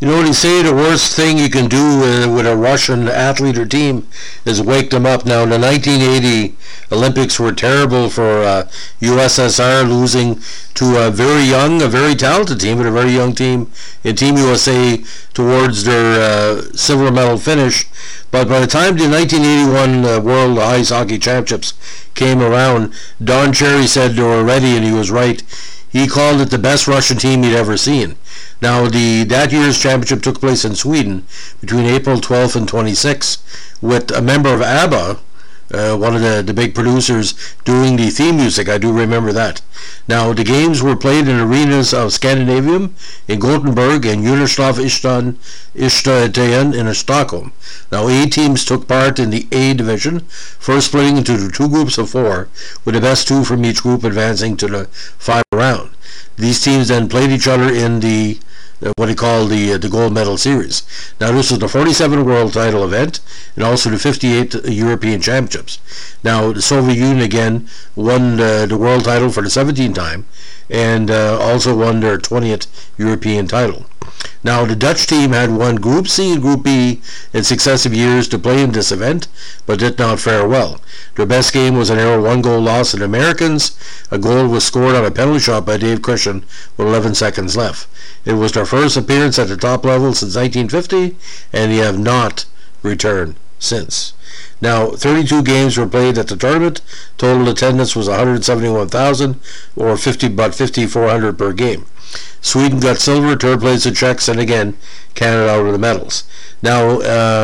You know what he say? The worst thing you can do with a Russian athlete or team is wake them up. Now, the 1980 Olympics were terrible for USSR, losing to a very talented team, but a very young team in Team USA towards their silver medal finish. But by the time the 1981 World Ice Hockey Championships came around, Don Cherry said they were ready, and he was right. He called it the best Russian team he'd ever seen. Now, that year's championship took place in Sweden between April 12th and 26th, with a member of ABBA, one of the big producers, doing the theme music. I do remember that. Now, the games were played in arenas of Scandinavium, in Gothenburg, and Unislav Istad in Stockholm. Now, 8 teams took part in the A division, first splitting into the 2 groups of 4, with the best 2 from each group advancing to the final round. These teams then played each other in the what he called the gold medal series. Now, this was the 47th world title event and also the 58th European Championships. Now, the Soviet Union again won the world title for the 17th time and also won their 20th European title. Now, the Dutch team had won Group C and Group B in successive years to play in this event, but did not fare well. Their best game was an error 1-goal loss to the Americans. A goal was scored on a penalty shot by Dave Christian with 11 seconds left. It was their first appearance at the top level since 1950, and they have not returned since. Now, 32 games were played at the tournament. Total attendance was 171,000, or 5,400 per game. Sweden got silver, third place the Czechs, and again, Canada out of the medals. Now,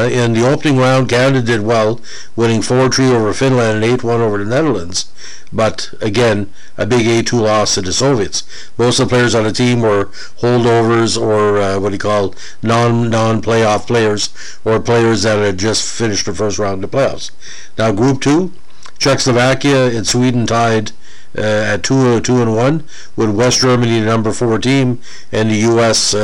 in the opening round, Canada did well, winning 4-3 over Finland and 8-1 over the Netherlands. But, again, a big 8-2 loss to the Soviets. Most of the players on the team were holdovers or what do you call non-playoff players, or players that had just finished the first round of the playoffs. Now, Group 2, Czechoslovakia and Sweden tied at 2-1, with West Germany the number 4 team, and the U.S.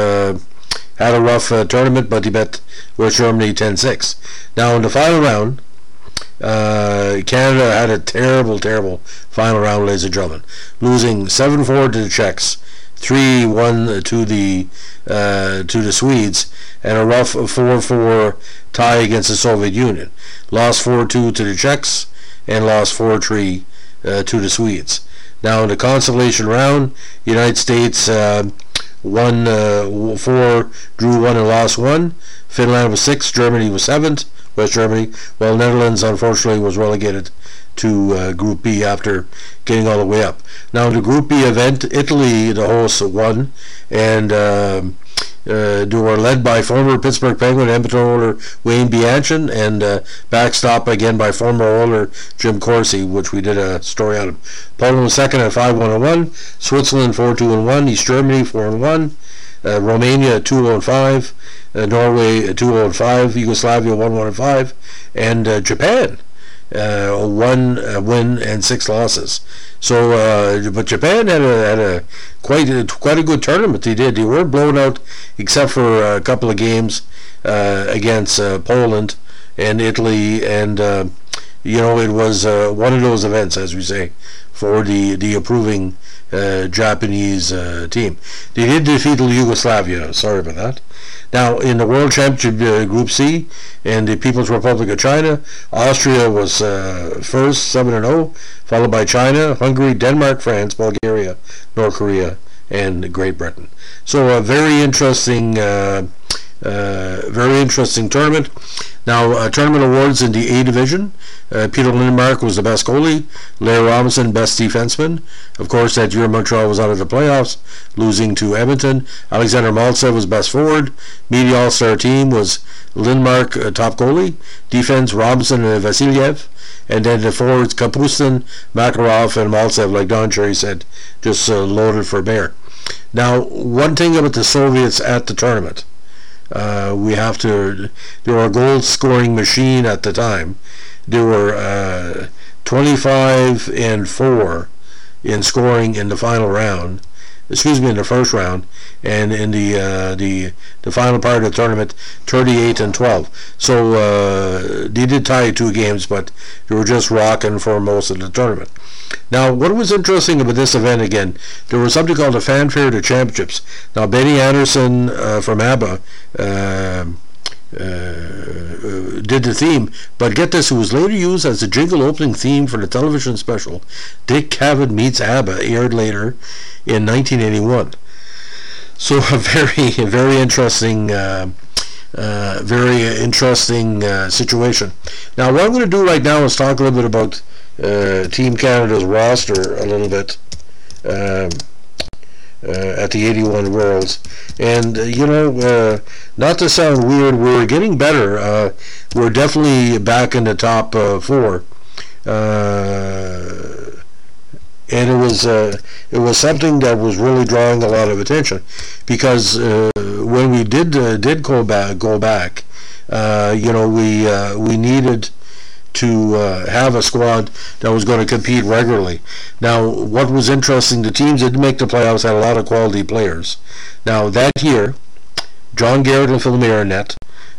Had a rough tournament, but he bet West Germany 10-6. Now, in the final round, Canada had a terrible final round, ladies and gentlemen, losing 7-4 to the Czechs, 3-1 to the Swedes, and a rough 4-4 tie against the Soviet Union. Lost 4-2 to the Czechs and lost 4-3 to the Swedes. Now, in the consolation round, the United States won 4, drew 1, and lost 1. Finland was 6th, Germany was 7th, West Germany, while Netherlands unfortunately was relegated to Group B after getting all the way up. Now, in the Group B event, Italy, the hosts, won, and they were led by former Pittsburgh Penguin amateur holder Wayne Bianchin, and backstop again by former holder Jim Corsi, which we did a story on him. Poland was second at 5-1-1, Switzerland 4-2-1, East Germany 4-1, Romania 2-5, Norway 2-5, Yugoslavia 1-5, and Japan 1 win and 6 losses. So, but Japan had quite a good tournament. They did. They weren't blown out except for a couple of games against Poland and Italy, and it was one of those events, as we say, for the approving Japanese team. They did defeat Yugoslavia. Sorry about that. Now, in the World Championship Group C, in the People's Republic of China, Austria was first, 7-0, followed by China, Hungary, Denmark, France, Bulgaria, North Korea, and Great Britain. So a very interesting tournament. Now, tournament awards in the A division. Peter Lindmark was the best goalie. Larry Robinson, best defenseman. Of course, that year Montreal was out of the playoffs, losing to Edmonton. Alexander Maltsev was best forward. Media All-Star team was Lindmark, top goalie. Defense, Robinson and Vasiliev. And then the forwards, Kapustin, Makarov, and Maltsev, like Don Cherry said, just loaded for bear. Now, one thing about the Soviets at the tournament, they were a goal scoring machine at the time. They were 25-4 in scoring in the final round. in the first round, and in the final part of the tournament, 38-12. So they did tie 2 games, but they were just rocking for most of the tournament. Now, what was interesting about this event again, there was something called the Fanfare of the Championships. Now, Benny Andersson from ABBA did the theme, but get this, it was later used as the jingle opening theme for the television special Dick Cavett Meets ABBA, aired later in 1981. So a very interesting situation. Now, what I'm going to do right now is talk a little bit about Team Canada's roster a little bit at the 81 Worlds. And, not to sound weird, we're getting better. We're definitely back in the top 4. And it was something that was really drawing a lot of attention, because when we did go back, we needed to have a squad that was going to compete regularly. Now, what was interesting, the teams that did make the playoffs had a lot of quality players. Now, that year, John Garrett and Phil Mayer in net,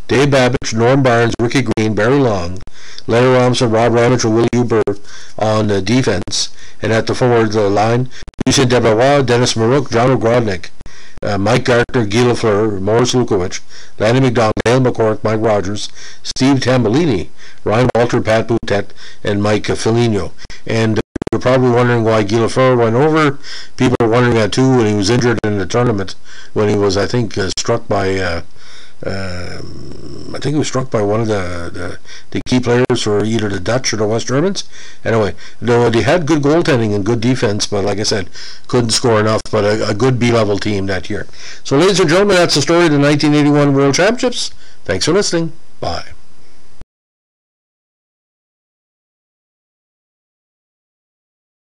Dave Babbage, Norm Barnes, Ricky Green, Barry Long, Larry Robinson, Rob Ramage, and Willie Huber on defense, and at the forward line, Lucien Deberoy, Dennis Marouk, John Ogrodnik, Mike Gartner, Guy Lafleur, Maurice Lukowicz, Lanny McDonald, Dale McCork, Mike Rogers, Steve Tambellini, Ryan Walter, Pat Boutet, and Mike Foligno. And you're probably wondering why Guy Lafleur went over. People are wondering that too, when he was injured in the tournament, when he was, I think, struck by one of the key players for either the Dutch or the West Germans. Anyway, they had good goaltending and good defense, but like I said, couldn't score enough. But a good B-level team that year. So, ladies and gentlemen, that's the story of the 1981 World Championships. Thanks for listening. Bye.